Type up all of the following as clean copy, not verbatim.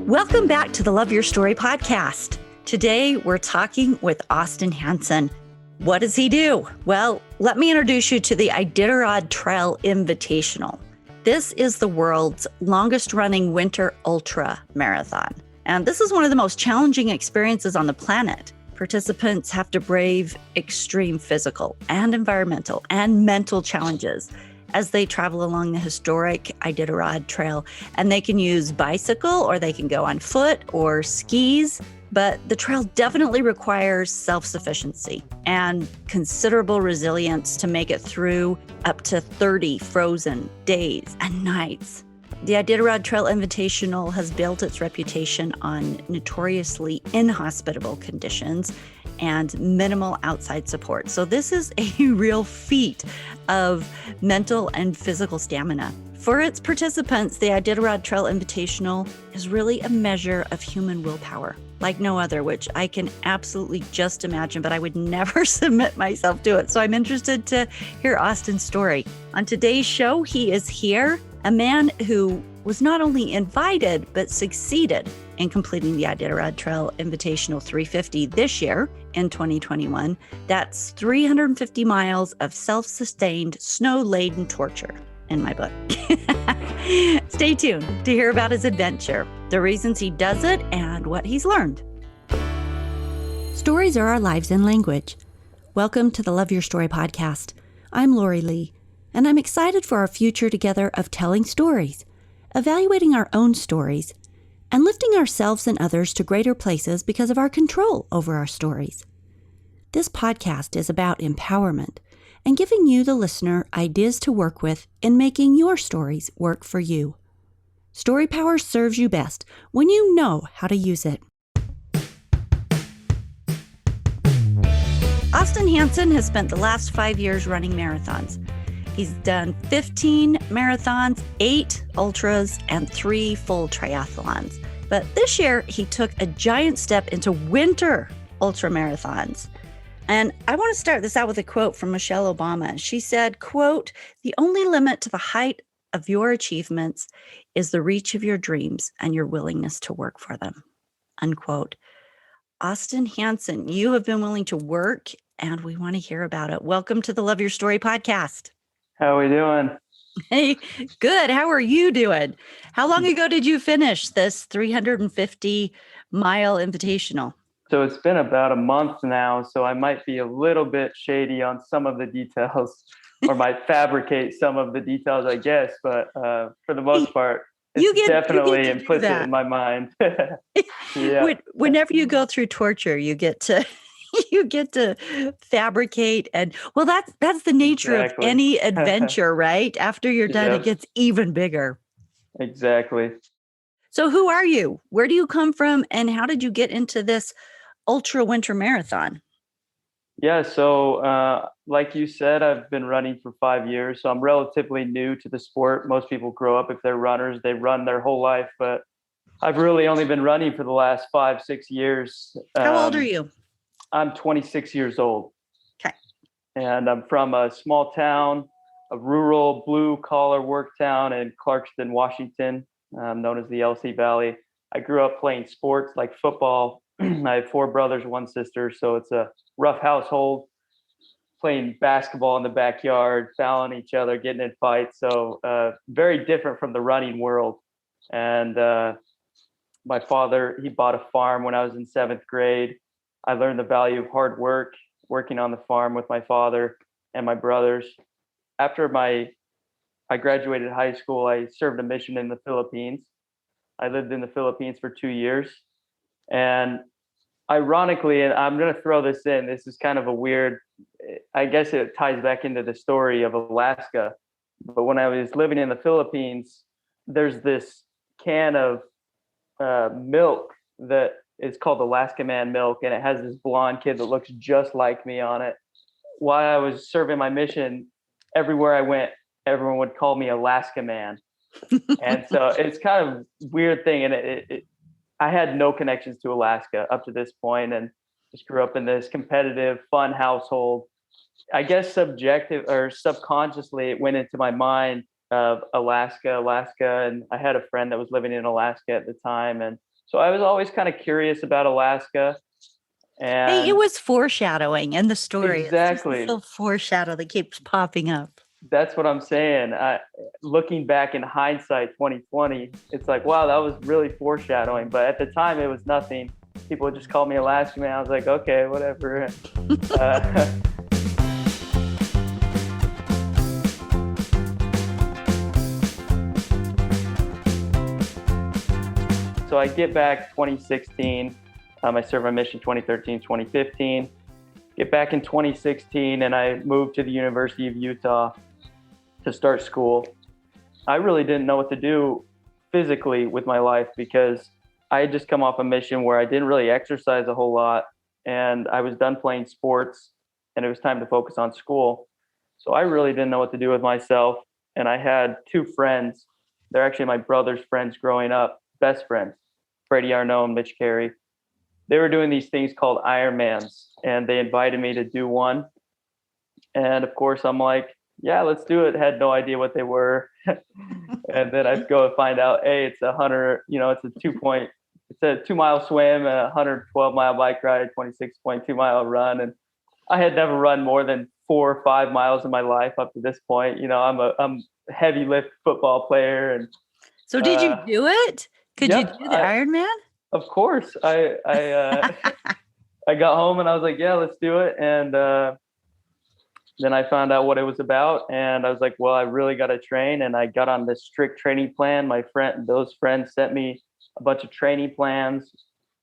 Welcome back to the Love Your Story podcast. Today, we're talking with Austin Hansen. What does he do? Well, let me introduce you to the Iditarod Trail Invitational. This is the world's longest running winter ultra marathon. And this is one of the most challenging experiences on the planet. Participants have to brave extreme physical and environmental and mental challenges as they travel along the historic Iditarod Trail. And they can use bicycle, or they can go on foot or skis. But the trail definitely requires self-sufficiency and considerable resilience to make it through up to 30 frozen days and nights. The Iditarod Trail Invitational has built its reputation on notoriously inhospitable conditions and minimal outside support. So this is a real feat of mental and physical stamina. For its participants, the Iditarod Trail Invitational is really a measure of human willpower, like no other, which I can absolutely just imagine, but I would never submit myself to it. So I'm interested to hear Austin's story. On today's show, he is here, a man who was not only invited, but succeeded in completing the Iditarod Trail Invitational 350 this year in 2021. That's 350 miles of self-sustained, snow-laden torture in my book. Stay tuned to hear about his adventure, the reasons he does it, and what he's learned. Stories are our lives in language. Welcome to the Love Your Story podcast. I'm Lori Lee, and I'm excited for our future together of telling stories, evaluating our own stories, and lifting ourselves and others to greater places because of our control over our stories. This podcast is about empowerment and giving you, the listener, ideas to work with in making your stories work for you. Story power serves you best when you know how to use it. Austin Hansen has spent the last 5 years running marathons. He's done 15 marathons, 8 ultras, and 3 full triathlons. But this year, he took a giant step into winter ultra marathons. And I want to start this out with a quote from Michelle Obama. She said, quote, "The only limit to the height of your achievements is the reach of your dreams and your willingness to work for them," unquote. Austin Hansen, you have been willing to work, and we want to hear about it. Welcome to the Love Your Story podcast. How are we doing? Hey, good. How are you doing? How long ago did you finish this 350-mile invitational? So it's been about a month now, so I might be a little bit shady on some of the details or might fabricate some of the details, I guess. But for the most part, it's definitely implicit in my mind. Yeah. Whenever you go through torture, you get to fabricate, and well, that's the nature of any adventure, right? After you're done, It gets even bigger. Exactly. So who are you? Where do you come from? And how did you get into this ultra winter marathon? Yeah, so like you said, I've been running for 5 years, so I'm relatively new to the sport. Most people grow up, if they're runners, they run their whole life, but I've really only been running for the last 5-6 years. How old are you? I'm 26 years old. Okay. And I'm from a small town, a rural blue-collar work town in Clarkston, Washington, known as the LC Valley. I grew up playing sports like football. I have 4 brothers, 1 sister, so it's a rough household, playing basketball in the backyard, fouling each other, getting in fights. So very different from the running world. And my father, he bought a farm when I was in 7th grade. I learned the value of hard work, working on the farm with my father and my brothers. After I graduated high school, I served a mission in the Philippines. I lived in the Philippines for 2 years. And ironically, and I'm going to throw this in, this is kind of a weird, I guess it ties back into the story of Alaska. But when I was living in the Philippines, there's this can of milk that is called Alaskan man milk, and it has this blonde kid that looks just like me on it. While I was serving my mission, everywhere I went, everyone would call me Alaska man. And so it's kind of a weird thing. And I had no connections to Alaska up to this point, and just grew up in this competitive, fun household. I guess subjective or subconsciously, it went into my mind of Alaska. And I had a friend that was living in Alaska at the time, and So I was always kind of curious about Alaska, Hey, it and was foreshadowing in the story. It's just this exactly, little foreshadow that keeps popping up. that's what I'm saying. Looking back in hindsight, 2020, it's like, wow, that was really foreshadowing. But at the time, it was nothing. People would just call me Alaskan man. I was like, okay, whatever. Uh, so I get back 2016. I served my mission 2013, 2015. Get back in 2016, and I moved to the University of Utah to start school. I really didn't know what to do physically with my life because I had just come off a mission where I didn't really exercise a whole lot, and I was done playing sports, and it was time to focus on school. So I really didn't know what to do with myself. And I had two friends. They're actually my brother's friends growing up, best friends, Freddie Arnault and Mitch Carey. They were doing these things called Ironmans, and they invited me to do one. And of course, I'm like, yeah, let's do it. Had no idea what they were. And then I go and find out, hey, it's 100, it's a 2 mile swim, a 112-mile bike ride, 26.2-mile run. And I had never run more than 4 or 5 miles in my life up to this point. I'm a heavy lift football player. And So did you do it? Could you yep, do the Ironman? of course. I got home and I was like, yeah, let's do it. And then I found out what it was about, and I was like, well, I really got to train. And I got on this strict training plan. Those friends sent me a bunch of training plans.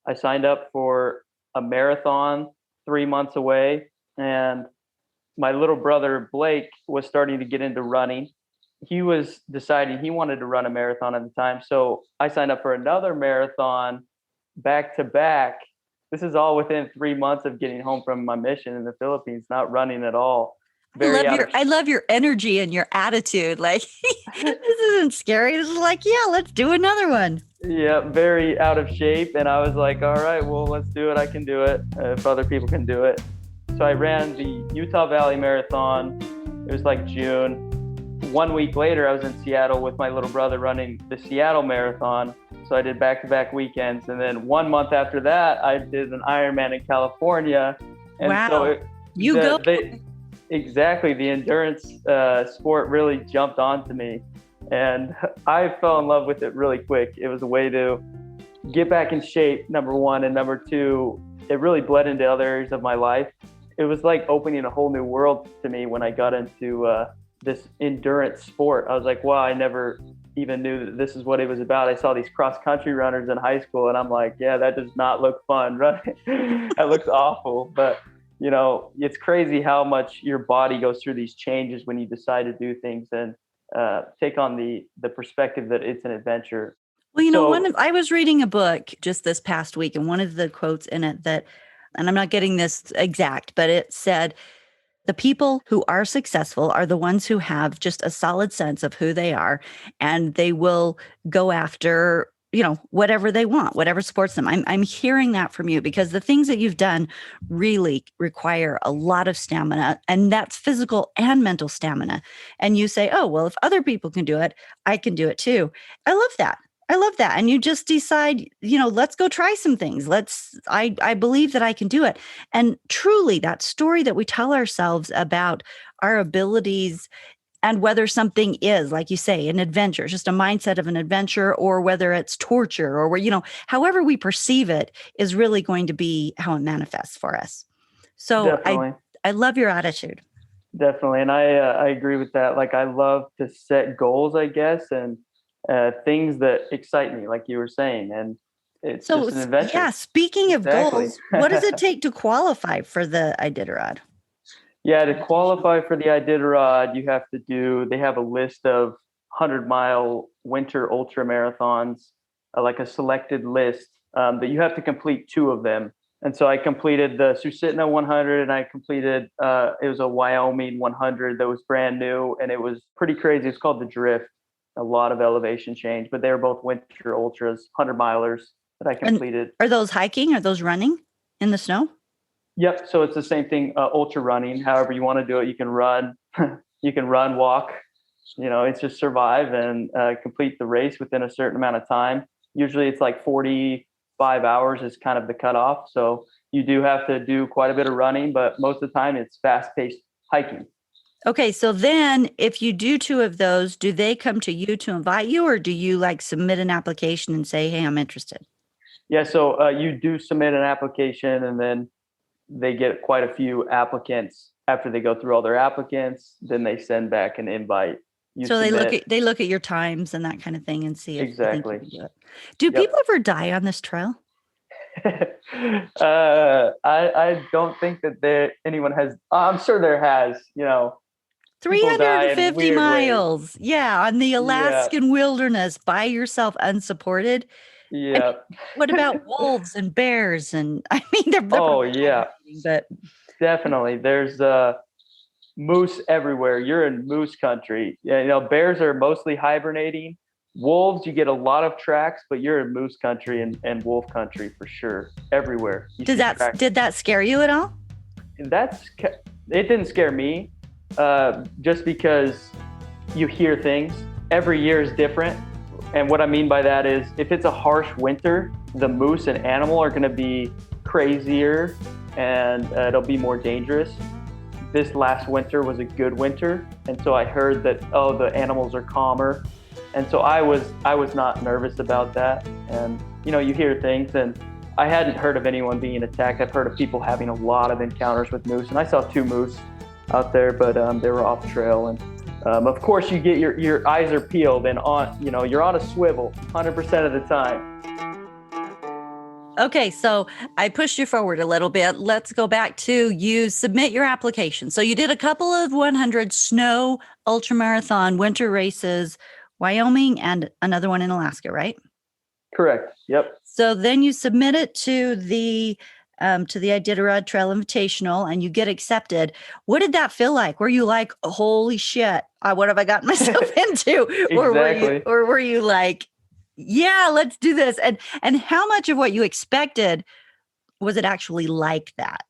I signed up for a marathon 3 months away, and my little brother Blake was starting to get into running. He was deciding he wanted to run a marathon at the time. So I signed up for another marathon back to back. This is all within 3 months of getting home from my mission in the Philippines, not running at all. I love your energy and your attitude. Like, this isn't scary. This is like, yeah, let's do another one. Yeah, very out of shape. And I was like, all right, well, let's do it. I can do it if other people can do it. So I ran the Utah Valley Marathon. It was like June. 1 week later, I was in Seattle with my little brother running the Seattle Marathon. So I did back-to-back weekends. And then 1 month after that, I did an Ironman in California. And wow. Exactly. The endurance sport really jumped onto me. And I fell in love with it really quick. It was a way to get back in shape, number one. And number two, it really bled into other areas of my life. It was like opening a whole new world to me when I got into this endurance sport. I was like, wow, I never even knew that this is what it was about. I saw these cross-country runners in high school, and I'm like, yeah, that does not look fun, right? That looks awful. But it's crazy how much your body goes through these changes when you decide to do things and take on the perspective that it's an adventure. Well, I was reading a book just this past week, and one of the quotes in it and I'm not getting this exact, but it said, the people who are successful are the ones who have just a solid sense of who they are, and they will go after whatever they want, whatever supports them. I'm hearing that from you because the things that you've done really require a lot of stamina, and that's physical and mental stamina. And you say, oh, well, if other people can do it, I can do it too. I love that. And you just decide, let's go try some things. I believe that I can do it. And truly that story that we tell ourselves about our abilities, and whether something is, like you say, an adventure, just a mindset of an adventure, or whether it's torture, or however we perceive it is really going to be how it manifests for us. So definitely. I love your attitude. Definitely. And I agree with that. Like, I love to set goals, I guess, and things that excite me, like you were saying. And it's just an adventure. Yeah. Speaking of goals, what does it take to qualify for the Iditarod? Yeah, to qualify for the Iditarod, they have a list of 100-mile winter ultra marathons, like a selected list that you have to complete 2 of them. And so I completed the Susitna 100, and I completed, it was a Wyoming 100 that was brand new, and it was pretty crazy. It's called the Drift, a lot of elevation change, but they were both winter ultras, 100-milers that I completed. And are those hiking? Are those running in the snow? Yep. So it's the same thing, ultra running, however you want to do it. You can run, walk, it's just survive and complete the race within a certain amount of time. Usually it's like 40 5 hours is kind of the cutoff. So you do have to do quite a bit of running, but most of the time it's fast-paced hiking. Okay, so then if you do 2 of those, do they come to you to invite you, or do you like submit an application and say, hey, I'm interested? Yeah, so you do submit an application, and then they get quite a few applicants. After they go through all their applicants, then they send back an invite. You So submit. they look at your times and that kind of thing and see if they think you Exactly. can do it. Do Yep. people ever die on this trail? I don't think that anyone has. I'm sure there has. People die in 350 weird ways. miles. Yeah, on the Alaskan wilderness by yourself, unsupported. Yeah. What about wolves and bears? And I mean, they're Oh yeah, but definitely. There's moose everywhere. You're in moose country. Yeah, bears are mostly hibernating. Wolves, you get a lot of tracks, but you're in moose country and wolf country for sure. Everywhere. did that scare you at all? It didn't scare me, just because you hear things. Every year is different. And what I mean by that is if it's a harsh winter, the moose and animal are going to be crazier and it'll be more dangerous. This last winter was a good winter. And so I heard that, the animals are calmer. And so I was not nervous about that. And, you hear things, and I hadn't heard of anyone being attacked. I've heard of people having a lot of encounters with moose, and I saw 2 moose out there, but they were off trail. And of course, you get your eyes are peeled and you're on a swivel 100% of the time. Okay, so I pushed you forward a little bit. Let's go back to you submit your application. So you did a couple of 100 snow ultramarathon winter races, Wyoming, and another one in Alaska, right? Correct. Yep. So then you submit it to the Iditarod Trail Invitational, and you get accepted. What did that feel like? Were you like, holy shit, what have I gotten myself into? Exactly. Or were you like, yeah, let's do this? And how much of what you expected was it actually like that?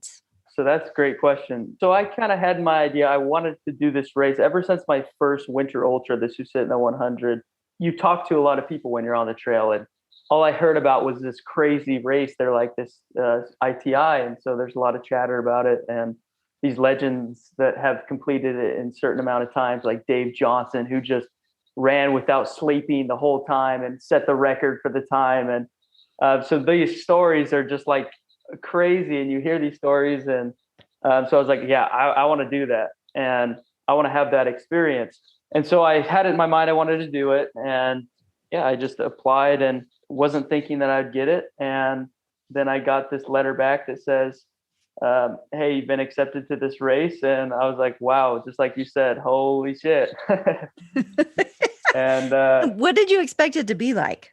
So that's a great question. So I kind of had my idea. I wanted to do this race ever since my first winter ultra, the Susitna 100. You talk to a lot of people when you're on the trail, and all I heard about was this crazy race. They're like this ITI. And so there's a lot of chatter about it. And these legends that have completed it in a certain amount of times, like Dave Johnson, who just ran without sleeping the whole time and set the record for the time. And so these stories are just like crazy, and you hear these stories. And so I was like, yeah, I want to do that. And I want to have that experience. And so I had it in my mind, I wanted to do it. And yeah, I just applied and wasn't thinking that I'd get it. And then I got this letter back that says, hey, you've been accepted to this race. And I was like, wow, just like you said, holy shit. And what did you expect it to be like?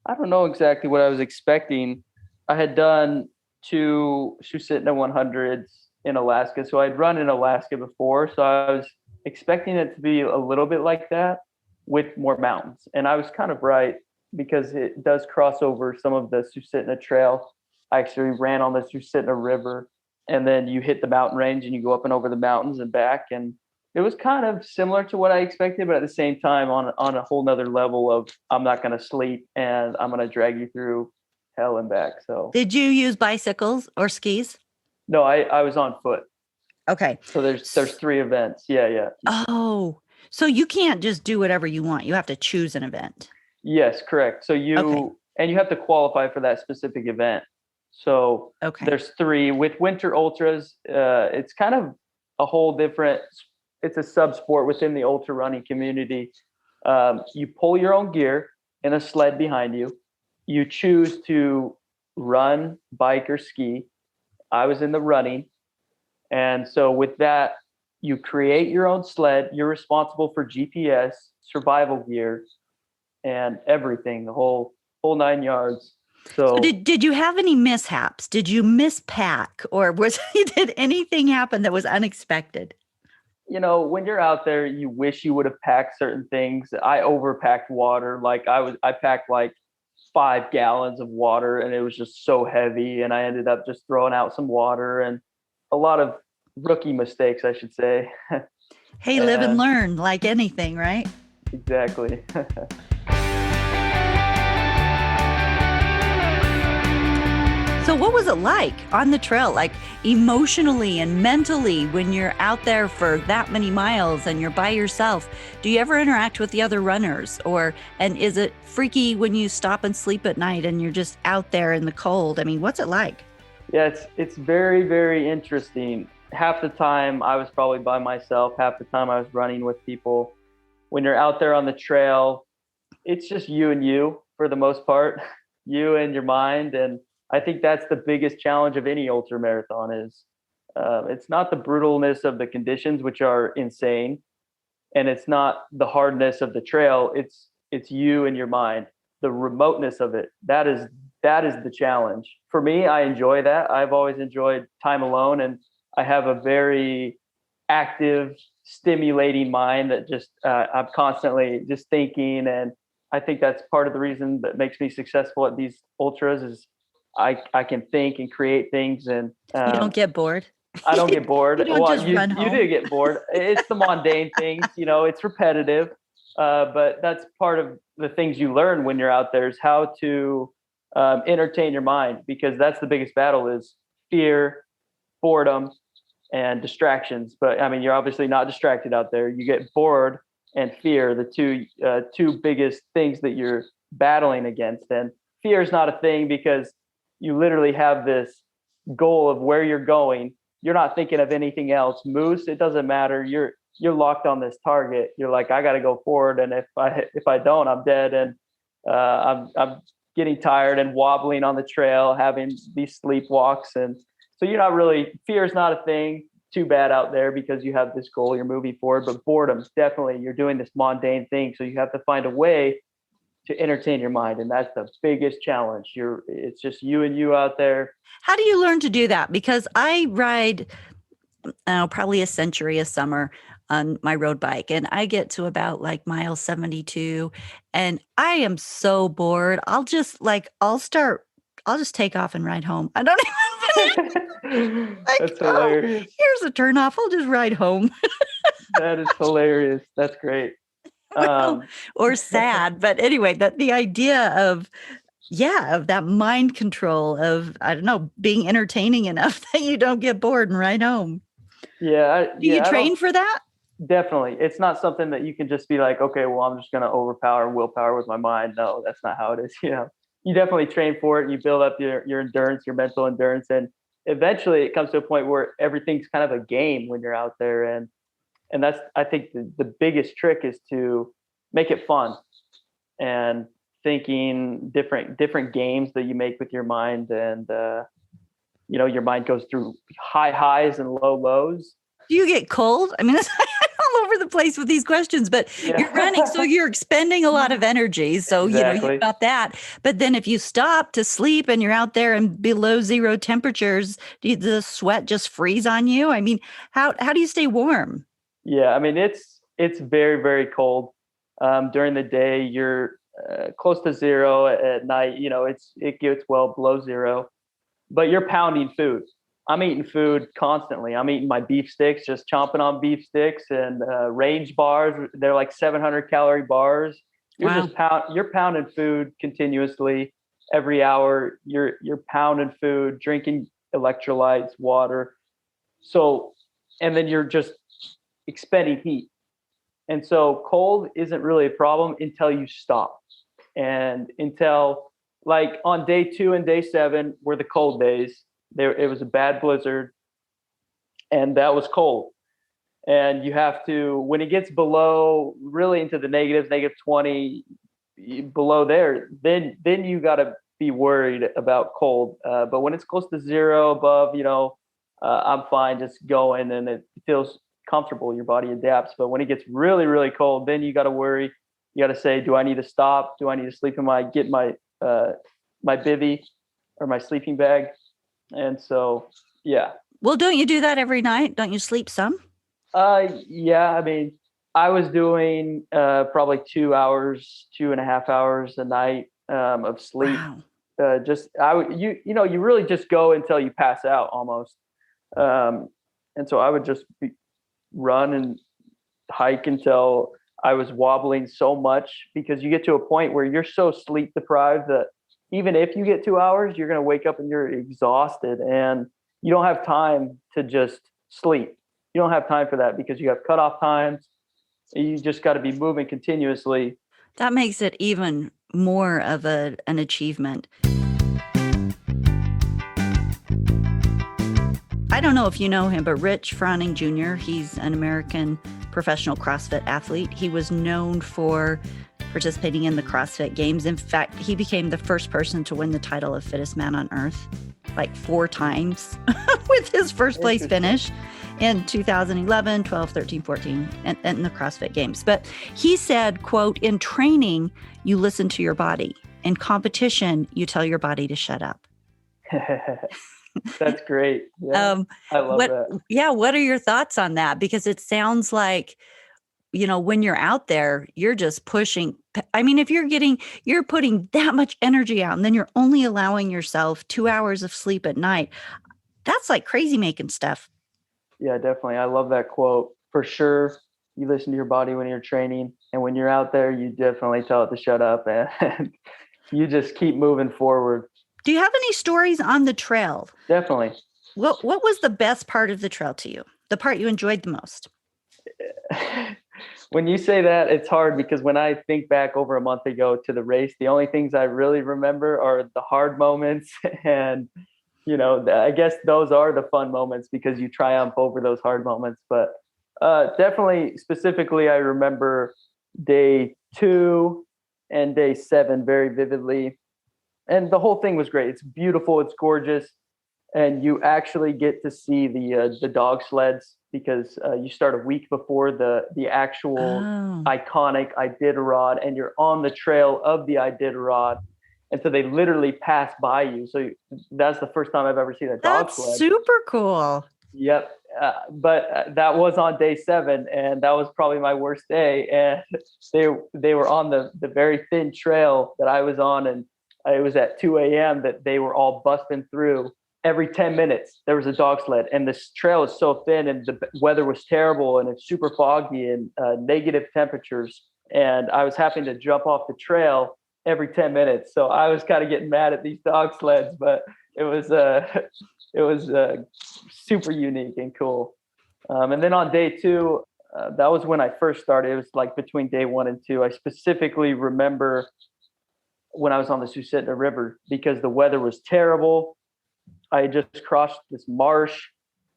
I don't know exactly what I was expecting. I had done 2 Susitna 100s in Alaska. So I'd run in Alaska before. So I was expecting it to be a little bit like that with more mountains. And I was kind of right, because it does cross over some of the Susitna Trail. I actually ran on the Susitna River, and then you hit the mountain range and you go up and over the mountains and back. And it was kind of similar to what I expected, but at the same time on a whole nother level of I'm not going to sleep and I'm going to drag you through hell and back. So did you use bicycles or skis? No, I was on foot. Okay. So there's 3 events. Yeah. Oh, so you can't just do whatever you want. You have to choose an event. Yes, correct. So you have to qualify for that specific event. So there's 3 with winter ultras. It's kind of a whole different, it's a sub sport within the ultra running community. You pull your own gear in a sled behind you. You choose to run, bike, or ski. I was in the running. And so with that, you create your own sled. You're responsible for GPS, survival gear, and everything, the whole 9 yards. So did you have any mishaps? Did you mispack, or did anything happen that was unexpected? When you're out there, you wish you would have packed certain things. I overpacked water. Like I packed like 5 gallons of water, and it was just so heavy. And I ended up just throwing out some water, and a lot of rookie mistakes, I should say. Hey, live and learn, like anything, right? Exactly. So what was it like on the trail, like emotionally and mentally when you're out there for that many miles and you're by yourself? Do you ever interact with the other runners, and is it freaky when you stop and sleep at night and you're just out there in the cold? I mean, what's it like? Yeah, it's very, very interesting. Half the time I was probably by myself, half the time I was running with people. When you're out there on the trail, it's just you and you for the most part, you and your mind. And I think that's the biggest challenge of any ultra marathon is it's not the brutalness of the conditions, which are insane, and it's not the hardness of the trail. It's you and your mind, the remoteness of it. That is the challenge. For me, I enjoy that. I've always enjoyed time alone, and I have a very active, stimulating mind that just I'm constantly just thinking. And I think that's part of the reason that makes me successful at these ultras is I can think and create things, and You don't get bored. I don't get bored. You don't Well, just run you home. do get bored. It's the mundane things, it's repetitive, but that's part of the things you learn when you're out there is how to entertain your mind, because that's the biggest battle is fear, boredom, and distractions. But I mean, you're obviously not distracted out there. You get bored and fear, the two biggest things that you're battling against. And fear is not a thing because you literally have this goal of where you're going. You're not thinking of anything else. Moose, it doesn't matter. You're locked on this target. You're like, I got to go forward, and if I don't, I'm dead. And I'm getting tired and wobbling on the trail, having these sleepwalks. And so fear is not a thing too bad out there because you have this goal, you're moving forward. But boredom's definitely, you're doing this mundane thing. So you have to find a way to entertain your mind. And that's the biggest challenge. It's just you and you out there. How do you learn to do that? Because I ride probably a century a summer on my road bike, and I get to about like mile 72 and I am so bored. I'll just take off and ride home. I don't even like, That's hilarious. Here's a turnoff. I'll just ride home. That is hilarious. That's great. Or sad. But anyway, the idea of that mind control of, I don't know, being entertaining enough that you don't get bored and ride home. Yeah. Do you train for that? Definitely. It's not something that you can just be like, okay, well, I'm just going to overpower willpower with my mind. No, that's not how it is. You definitely train for it, and you build up your endurance, your mental endurance. And eventually it comes to a point where everything's kind of a game when you're out there. And that's, I think the biggest trick is to make it fun and thinking different games that you make with your mind. And, your mind goes through high highs and low lows. Do you get cold? I mean, I'm all over the place with these questions, but You're running, so you're expending a lot of energy. So, Exactly. You've got that. But then if you stop to sleep and you're out there in below zero temperatures, the sweat just freeze on you? I mean, how do you stay warm? Yeah, I mean, it's very, very cold. During the day, you're close to zero. At night, it gets well below zero, but you're pounding food. I'm eating food constantly. I'm eating my beef sticks, just chomping on beef sticks and range bars. They're like 700 calorie bars. You're pounding food continuously every hour. You're pounding food, drinking electrolytes, water. So, and then you're just expending heat. And so cold isn't really a problem until you stop. And until like on day 2 and day 7 were the cold days. It was a bad blizzard, and that was cold. And you have to, when it gets below really into the negatives, -20, below there, then you got to be worried about cold. But when it's close to zero, above, I'm fine just going, and it feels comfortable. Your body adapts. But when it gets really, really cold, then you got to worry. You got to say, do I need to stop? Do I need to sleep in my bivy or my sleeping bag? And so, yeah. Well, don't you do that every night? Don't you sleep some? Yeah. I mean, I was doing probably 2.5 hours a night of sleep. Wow. You really just go until you pass out almost. And so I would just run and hike until I was wobbling so much, because you get to a point where you're so sleep deprived that even if you get 2 hours, you're going to wake up and you're exhausted, and you don't have time to just sleep. You don't have time for that because you have cutoff times. You just got to be moving continuously. That makes it even more of an achievement. I don't know if you know him, but Rich Froning Jr., he's an American professional CrossFit athlete. He was known for participating in the CrossFit Games. In fact, he became the first person to win the title of fittest man on earth like 4 times with his first place finish in 2011, 12, 13, 14, and the CrossFit Games. But he said, quote, "In training, you listen to your body. In competition, you tell your body to shut up." That's great. Yeah, I love that. Yeah, what are your thoughts on that? Because it sounds like, when you're out there, you're just pushing. I mean, if you're putting that much energy out and then you're only allowing yourself 2 hours of sleep at night, that's like crazy making stuff. Yeah, definitely. I love that quote. For sure, you listen to your body when you're training, and when you're out there, you definitely tell it to shut up, and you just keep moving forward. Do you have any stories on the trail? Definitely. What was the best part of the trail to you? The part you enjoyed the most? When you say that, it's hard because when I think back over a month ago to the race, the only things I really remember are the hard moments. And, I guess those are the fun moments because you triumph over those hard moments. But definitely, specifically, I remember day 2 and day 7 very vividly. And the whole thing was great. It's beautiful. It's gorgeous. And you actually get to see the dog sleds because you start a week before the actual iconic Iditarod, and you're on the trail of the Iditarod. And so they literally pass by you. So that's the first time I've ever seen a dog sled. That's super cool. Yep. But that was on day 7, and that was probably my worst day. And they were on the very thin trail that I was on, and it was at 2 a.m. that they were all busting through. Every 10 minutes, there was a dog sled, and this trail is so thin, and the weather was terrible, and it's super foggy and negative temperatures. And I was having to jump off the trail every 10 minutes. So I was kind of getting mad at these dog sleds, but it was super unique and cool. And then on day 2, that was when I first started. It was like between day 1 and 2. I specifically remember when I was on the Susitna River because the weather was terrible. I had just crossed this marsh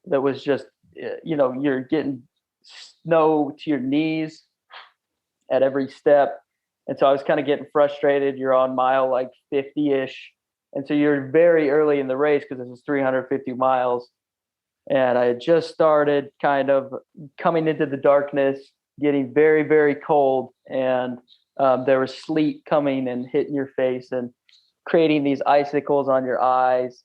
that was just, you're getting snow to your knees at every step. And so I was kind of getting frustrated. You're on mile like 50-ish. And so you're very early in the race because this is 350 miles. And I had just started kind of coming into the darkness, getting very, very cold. And there was sleet coming and hitting your face and creating these icicles on your eyes.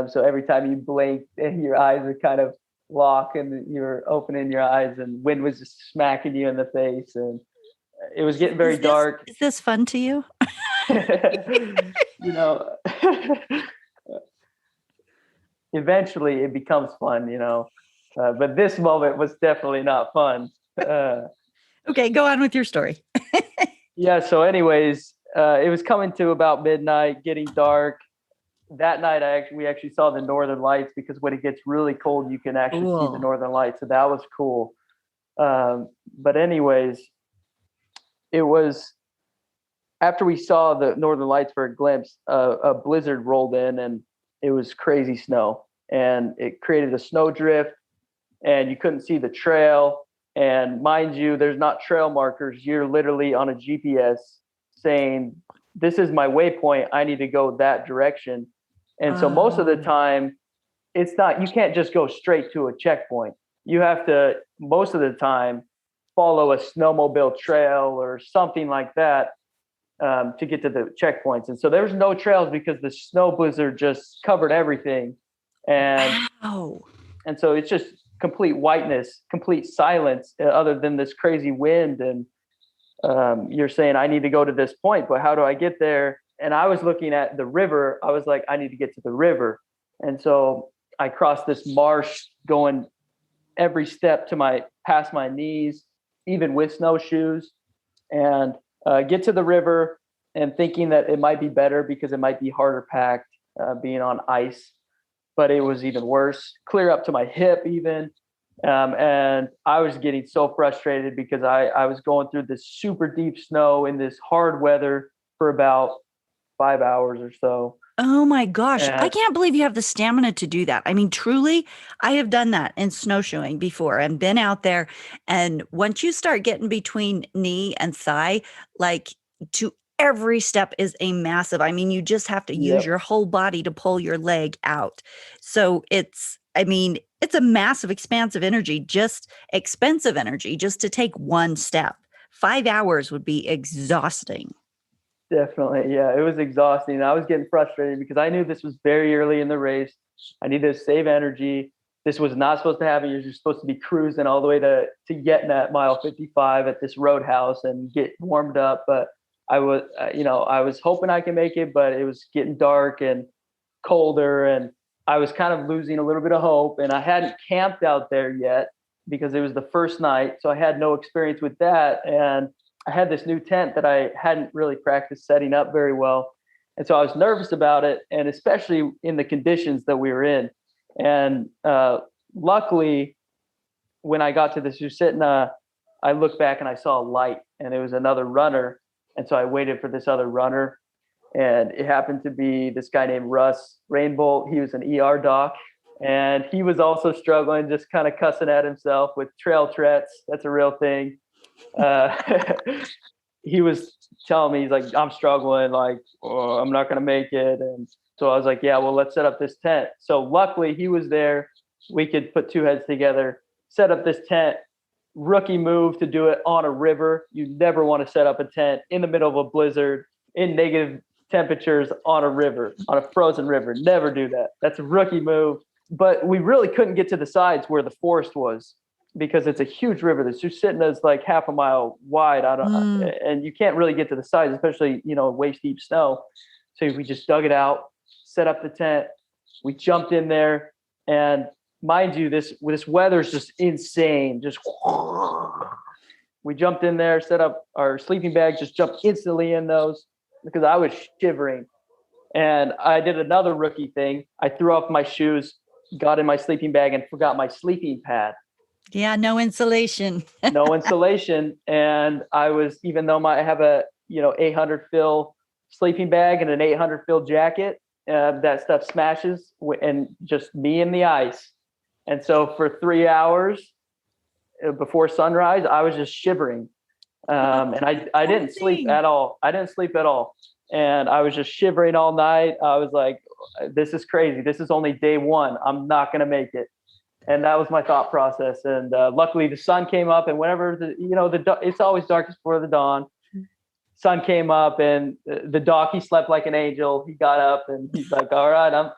So every time you blink, your eyes would kind of lock and you're opening your eyes, and wind was just smacking you in the face. And it was getting very dark. Is this fun to you? Eventually it becomes fun, but this moment was definitely not fun. Okay, go on with your story. Yeah. So anyways, it was coming to about midnight, getting dark. That night, we actually saw the northern lights because when it gets really cold, you can actually see the northern lights. So that was cool. But anyways, it was after we saw the northern lights for a glimpse, a blizzard rolled in, and it was crazy snow, and it created a snow drift, and you couldn't see the trail. And mind you, there's not trail markers. You're literally on a GPS saying, this is my waypoint. I need to go that direction. And so most of the time, you can't just go straight to a checkpoint. You have to, most of the time, follow a snowmobile trail or something like that to get to the checkpoints. And so there was no trails because the snow blizzard just covered everything. And so it's just complete whiteness, complete silence, other than this crazy wind. And you're saying, I need to go to this point, but how do I get there? And I was looking at the river. I was like, I need to get to the river. And so I crossed this marsh going every step past my knees, even with snowshoes, and get to the river. and thinking that it might be better because it might be harder packed being on ice, but it was even worse, clear up to my hip even. And I was getting so frustrated because I was going through this super deep snow in this hard weather for about 5 hours or so. Oh my gosh. I And can't believe you have the stamina to do that. I mean, truly, I have done that in snowshoeing before and been out there. And once you start getting between knee and thigh, like to every step is a massive, I mean, you just have to use yep, your whole body to pull your leg out. So I mean, it's a massive expanse of energy, just expensive energy, just to take one step. 5 hours would be exhausting. definitely. Yeah, it was exhausting. I was getting frustrated because I knew this was very early in the race. I needed to save energy. This was not supposed to happen. You're just supposed to be cruising all the way to getting at mile 55 at this roadhouse and get warmed up. But I was, I was hoping I could make it, but it was getting dark and colder, and I was kind of losing a little bit of hope. And I hadn't camped out there yet because it was the first night, so I had no experience with that. And I had this new tent that I hadn't really practiced setting up very well. And so I was nervous about it, and especially in the conditions that we were in. And luckily, when I got to the Susitna, I looked back and I saw a light, and it was another runner. And so I waited for this other runner, and it happened to be this guy named Russ Rainbolt. He was an ER doc, and he was also struggling, just kind of cussing at himself with trail threats. That's a real thing. Uh, he was telling me, he's like, I'm struggling, like, oh, I'm not going to make it. And so I was like, yeah, well, let's set up this tent. So luckily he was there. We could put two heads together, set up this tent. Rookie move to do it on a river. You never want to set up a tent in the middle of a blizzard in negative temperatures on a river, on a frozen river. Never do that. That's a rookie move. But we really couldn't get to the sides where the forest was, because it's a huge river. The Susitna is like half a mile wide. And you can't really get to the sides, especially, waist deep snow. So we just dug it out, set up the tent. We jumped in there, and mind you, this weather is just insane. Just we jumped in there, set up our sleeping bags, just jumped instantly in those because I was shivering. And I did another rookie thing. I threw off my shoes, got in my sleeping bag, and forgot my sleeping pad. Yeah, no insulation. No insulation. And I was, even though I have a 800 fill sleeping bag and an 800 fill jacket, that stuff smashes, and just me in the ice. And so for 3 hours before sunrise, I was just shivering. And I didn't sleep at all. And I was just shivering all night. I was like, this is crazy. This is only day one. I'm not going to make it. And that was my thought process. And luckily the sun came up, and whenever it's always darkest before the dawn. Sun came up, and the doc, he slept like an angel. He got up and he's like, all right,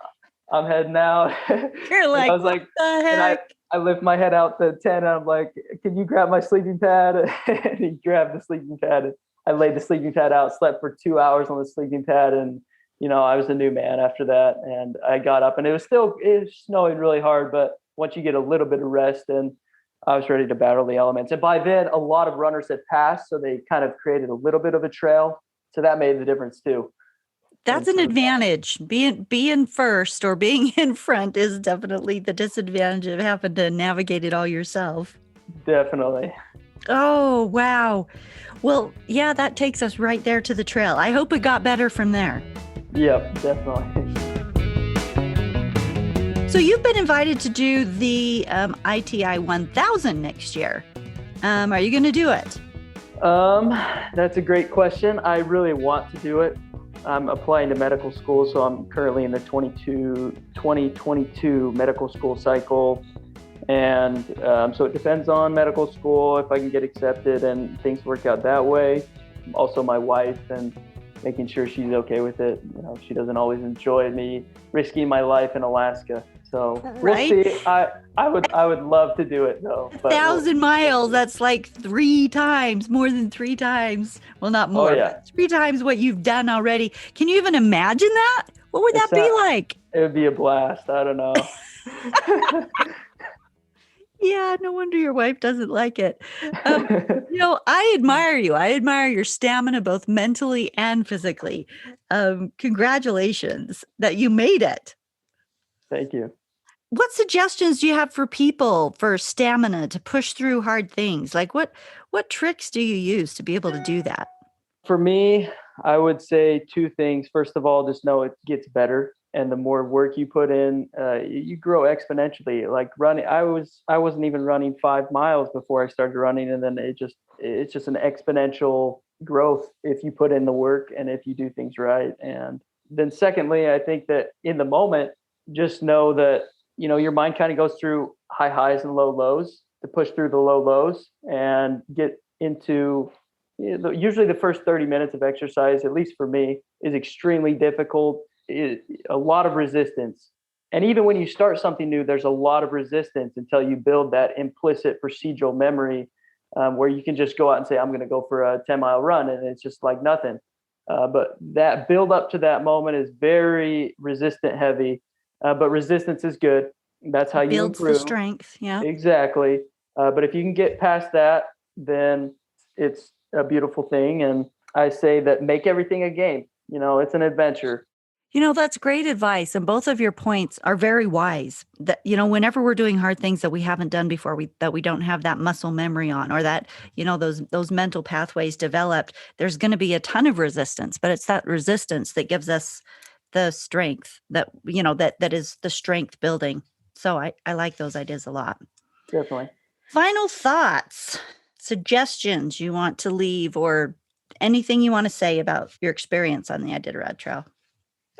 I'm heading out. You're like, I was like, what the heck? I lift my head out the tent, and I'm like, can you grab my sleeping pad? And he grabbed the sleeping pad, and I laid the sleeping pad out, slept for 2 hours on the sleeping pad. And, I was a new man after that. And I got up, and it was snowing really hard, but once you get a little bit of rest, and I was ready to battle the elements. And by then, a lot of runners had passed, so they kind of created a little bit of a trail. So that made the difference too. That's an advantage. Being first or being in front is definitely the disadvantage of having to navigate it all yourself. Definitely. Oh, wow. Well, yeah, that takes us right there to the trail. I hope it got better from there. Yep, definitely. So you've been invited to do the ITI 1000 next year. Are you going to do it? That's a great question. I really want to do it. I'm applying to medical school, so I'm currently in the 2022 medical school cycle. And so it depends on medical school, if I can get accepted and things work out that way. Also my wife, and making sure she's okay with it. She doesn't always enjoy me risking my life in Alaska. So right? We'll see. I would love to do it though. 1,000 miles, that's like more than three times. Well, not more, but 3 times what you've done already. Can you even imagine that? What would that be like? It would be a blast. I don't know. Yeah, no wonder your wife doesn't like it. I admire you. I admire your stamina, both mentally and physically. Congratulations that you made it. Thank you. What suggestions do you have for people for stamina to push through hard things? Like what tricks do you use to be able to do that? For me, I would say two things. First of all, just know it gets better, and the more work you put in, you grow exponentially. Like running, I wasn't even running 5 miles before I started running, and then it's just an exponential growth if you put in the work and if you do things right. And then secondly, I think that in the moment, just know that your mind kind of goes through high highs and low lows to push through the low lows and get into usually the first 30 minutes of exercise, at least for me, is extremely difficult. A lot of resistance. And even when you start something new, there's a lot of resistance until you build that implicit procedural memory where you can just go out and say, I'm going to go for a 10-mile run. And it's just like nothing. But that build up to that moment is very resistant heavy. But resistance is good. That's how you Builds improve. the strength. Yeah. Exactly. But if you can get past that, then it's a beautiful thing. And I say that make everything a game. It's an adventure. That's great advice. And both of your points are very wise. That, whenever we're doing hard things that we haven't done before, that we don't have that muscle memory on, or that, those mental pathways developed, there's going to be a ton of resistance, but it's that resistance that gives us the strength that is the strength building. So I like those ideas a lot. Definitely. Final thoughts, suggestions you want to leave, or anything you want to say about your experience on the Iditarod Trail?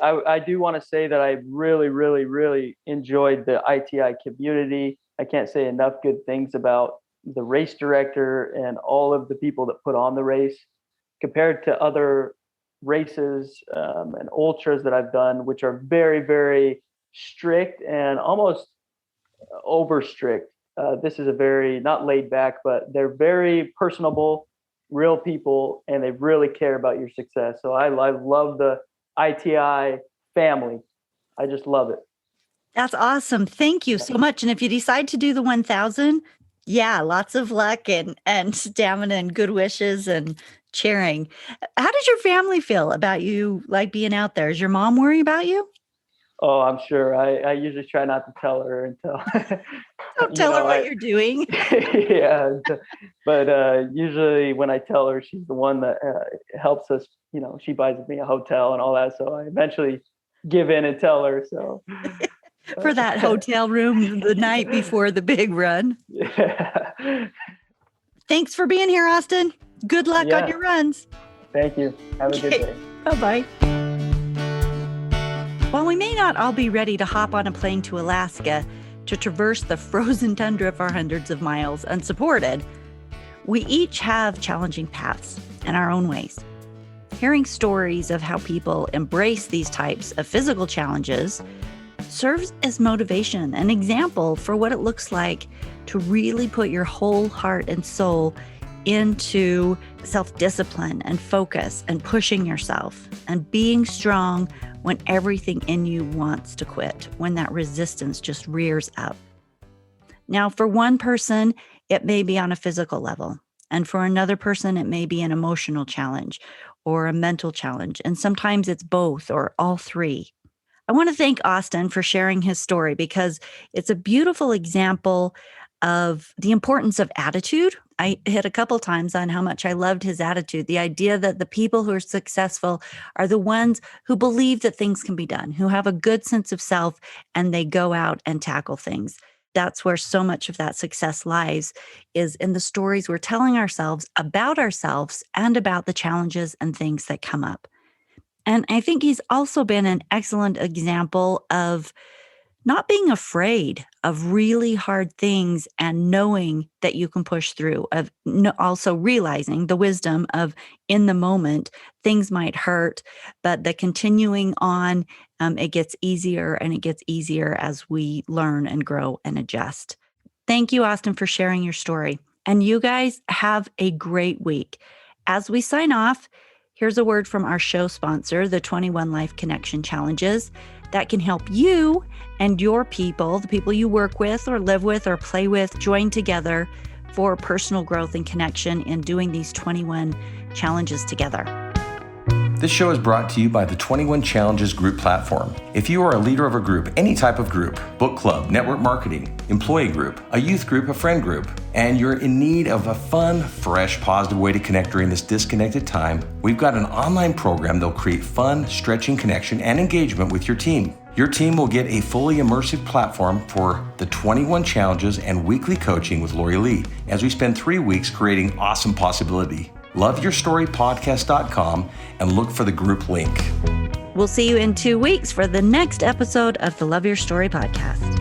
I do want to say that I really, really, really enjoyed the ITI community. I can't say enough good things about the race director and all of the people that put on the race compared to other races and ultras that I've done, which are very, very strict and almost over strict. This is a very, not laid back, but they're very personable, real people, and they really care about your success. So I love the ITI family. I just love it. That's awesome. Thank you so much. And if you decide to do the 1,000, yeah, lots of luck and stamina and good wishes and cheering. How does your family feel about you, like, being out there? Is your mom worry about you? Oh, I'm sure. I usually try not to tell her until Don't tell her what you're doing. Yeah, but usually when I tell her, she's the one that helps us. She buys me a hotel and all that. So I eventually give in and tell her. So for that hotel room the night before the big run. Yeah. Thanks for being here, Austin. Good luck on your runs. Thank you. Have a good day. Bye-bye. While we may not all be ready to hop on a plane to Alaska to traverse the frozen tundra for hundreds of miles unsupported, we each have challenging paths in our own ways. Hearing stories of how people embrace these types of physical challenges serves as motivation, an example for what it looks like to really put your whole heart and soul into self-discipline and focus and pushing yourself and being strong when everything in you wants to quit, when that resistance just rears up. Now, for one person, it may be on a physical level. And for another person, it may be an emotional challenge or a mental challenge. And sometimes it's both or all three. I want to thank Austin for sharing his story because it's a beautiful example of the importance of attitude. I hit a couple times on how much I loved his attitude, the idea that the people who are successful are the ones who believe that things can be done, who have a good sense of self, and they go out and tackle things. That's where so much of that success lies, is in the stories we're telling ourselves and about the challenges and things that come up. And I think he's also been an excellent example of not being afraid of really hard things and knowing that you can push through, of also realizing the wisdom of in the moment, things might hurt, but the continuing on, it gets easier and it gets easier as we learn and grow and adjust. Thank you, Austin, for sharing your story. And you guys have a great week. As we sign off, here's a word from our show sponsor, the 21 Life Connection Challenges. that can help you and your people, the people you work with or live with or play with, join together for personal growth and connection in doing these 21 challenges together. This show is brought to you by the 21 Challenges group platform. If you are a leader of a group, any type of group, book club, network marketing, employee group, a youth group, a friend group, and you're in need of a fun, fresh, positive way to connect during this disconnected time, we've got an online program that'll create fun, stretching connection and engagement with your team. Your team will get a fully immersive platform for the 21 challenges and weekly coaching with Lori Lee as we spend 3 weeks creating awesome possibility. LoveYourStoryPodcast.com and look for the group link. We'll see you in 2 weeks for the next episode of the Love Your Story podcast.